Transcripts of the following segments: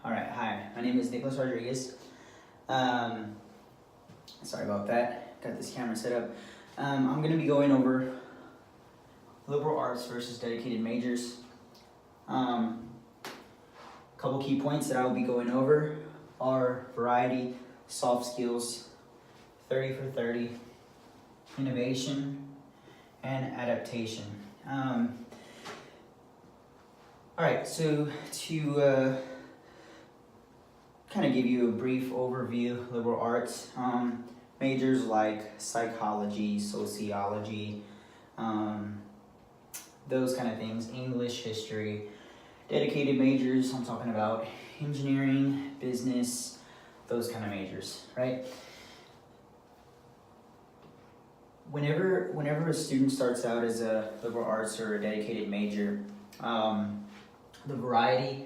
All right, hi. My name is Nicholas Rodriguez. Sorry about that. Got this camera set up. I'm going to be going over liberal arts versus dedicated majors. Couple key points that I will be going over are variety, soft skills, 30 for 30, innovation, and adaptation. All right, so to kind of give you a brief overview, liberal arts, majors like psychology, sociology, those kind of things, English, history. Dedicated majors, I'm talking about engineering, business, those kind of majors, right? Whenever a student starts out as a liberal arts or a dedicated major, the variety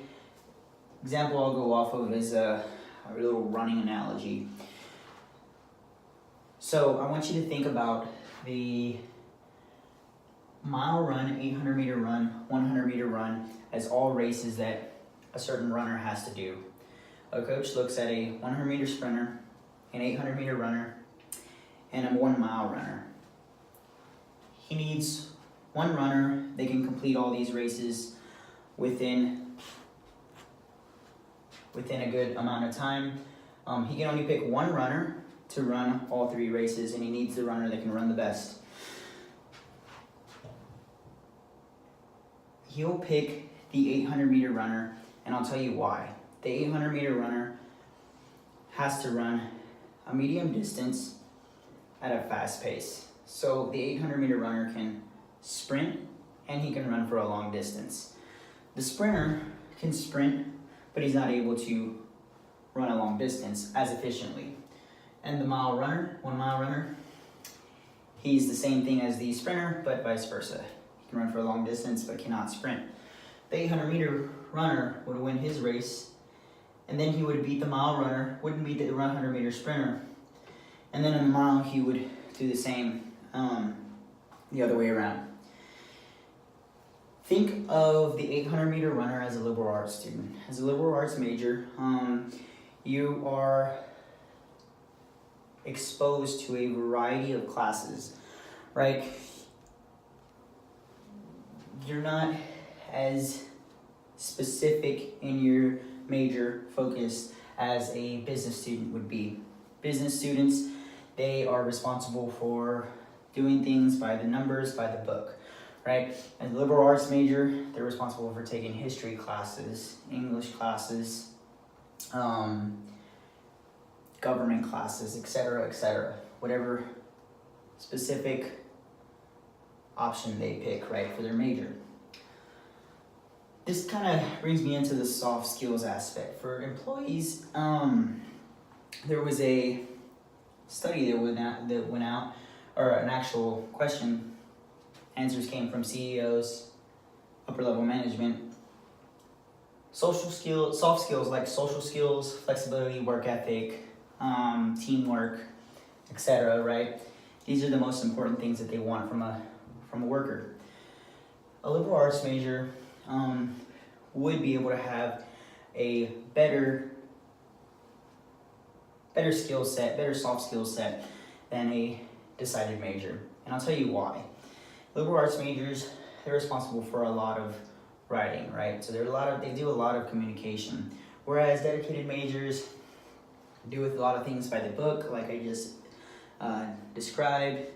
example I'll go off of is a little running analogy. So I want you to think about the mile run, 800 meter run, 100 meter run as all races that a certain runner has to do. A coach looks at a 100 meter sprinter, an 800 meter runner, and a 1 mile runner. He needs one runner that can complete all these races within a good amount of time. He can only pick one runner to run all 3 races, and he needs the runner that can run the best. He'll pick the 800 meter runner, and I'll tell you why. The 800 meter runner has to run a medium distance at a fast pace. So the 800 meter runner can sprint and he can run for a long distance. The sprinter can sprint, but he's not able to run a long distance as efficiently. And the 1 mile runner, he's the same thing as the sprinter, but vice versa. He can run for a long distance, but cannot sprint. The 800 meter runner would win his race, and then he would beat the 1 mile runner, wouldn't beat the 100 meter sprinter. And then in the mile, he would do the same the other way around. Think of the 800 meter runner as a liberal arts student. As a liberal arts major, you are exposed to a variety of classes, right? You're not as specific in your major focus as a business student would be. Business students, they are responsible for doing things by the numbers, by the book, right? As a liberal arts major, they're responsible for taking history classes, English classes, government classes, etc., whatever specific option they pick, right, for their major. This kind of brings me into the soft skills aspect. For employees, there was a study that went out, or an actual question. Answers came from CEOs, upper level management. Social skills, soft skills like social skills, flexibility, work ethic, teamwork, etc., right? These are the most important things that they want from a worker. A liberal arts major would be able to have a better skill set, better soft skill set than a decided major. And I'll tell you why. Liberal arts majors, they're responsible for a lot of writing, right? So they do a lot of communication. Whereas dedicated majors do with a lot of things by the book, like I just described,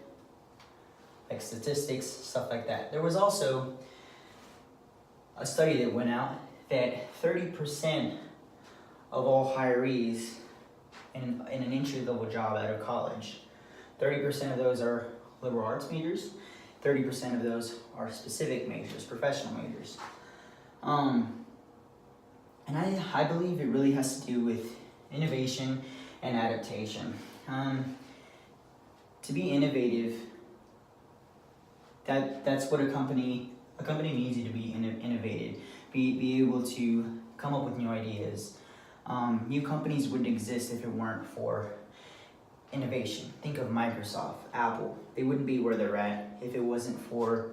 like statistics, stuff like that. There was also a study that went out that 30% of all hirees in an entry-level job out of college, 30% of those are liberal arts majors, 30% of those are specific majors, professional majors. And I believe it really has to do with innovation and adaptation. To be innovative, that's what a company needs you to be innovative, be able to come up with new ideas. New companies wouldn't exist if it weren't for innovation. Think of Microsoft, Apple. They wouldn't be where they're at if it wasn't for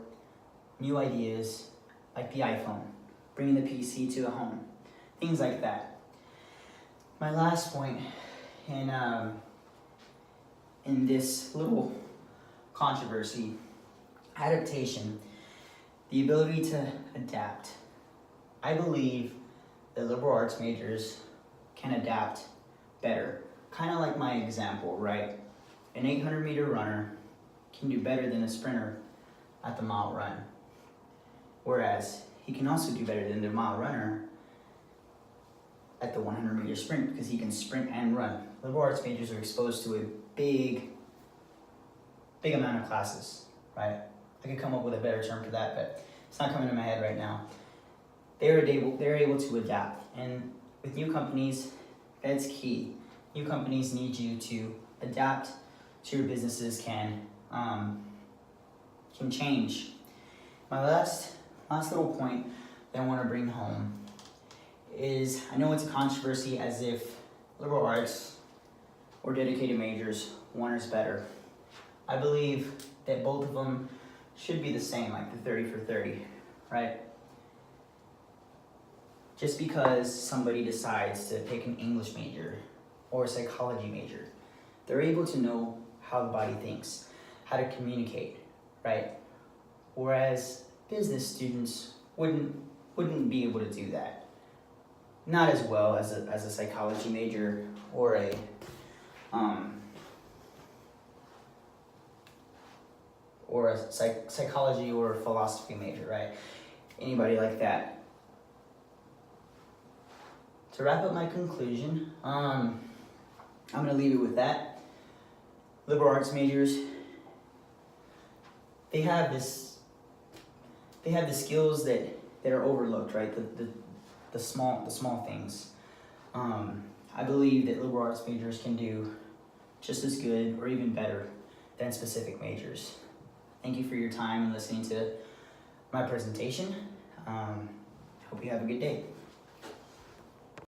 new ideas like the iPhone, bringing the PC to the home, things like that. My last point in this little controversy, adaptation, the ability to adapt. I believe that liberal arts majors can adapt better. Kind of like my example, right? An 800-meter runner can do better than a sprinter at the mile run. Whereas he can also do better than the mile runner at the 100-meter sprint because he can sprint and run. Liberal arts majors are exposed to a big amount of classes, right? I could come up with a better term for that, but it's not coming to my head right now. They're able to adapt, and with new companies, that's key. New companies need you to adapt so your businesses can change. My last little point that I want to bring home is, I know it's a controversy as if liberal arts or dedicated majors, one is better. I believe that both of them should be the same, like the 30 for 30, right? Just because somebody decides to pick an English major or a psychology major, they're able to know how the body thinks, how to communicate, right? Whereas business students wouldn't be able to do that. Not as well as a psychology major or a psychology or philosophy major, right? Anybody like that. To wrap up my conclusion, I'm gonna leave it with that. Liberal arts majors, they have the skills that are overlooked, right? The small things. I believe that liberal arts majors can do just as good or even better than specific majors. Thank you for your time and listening to my presentation. Hope you have a good day.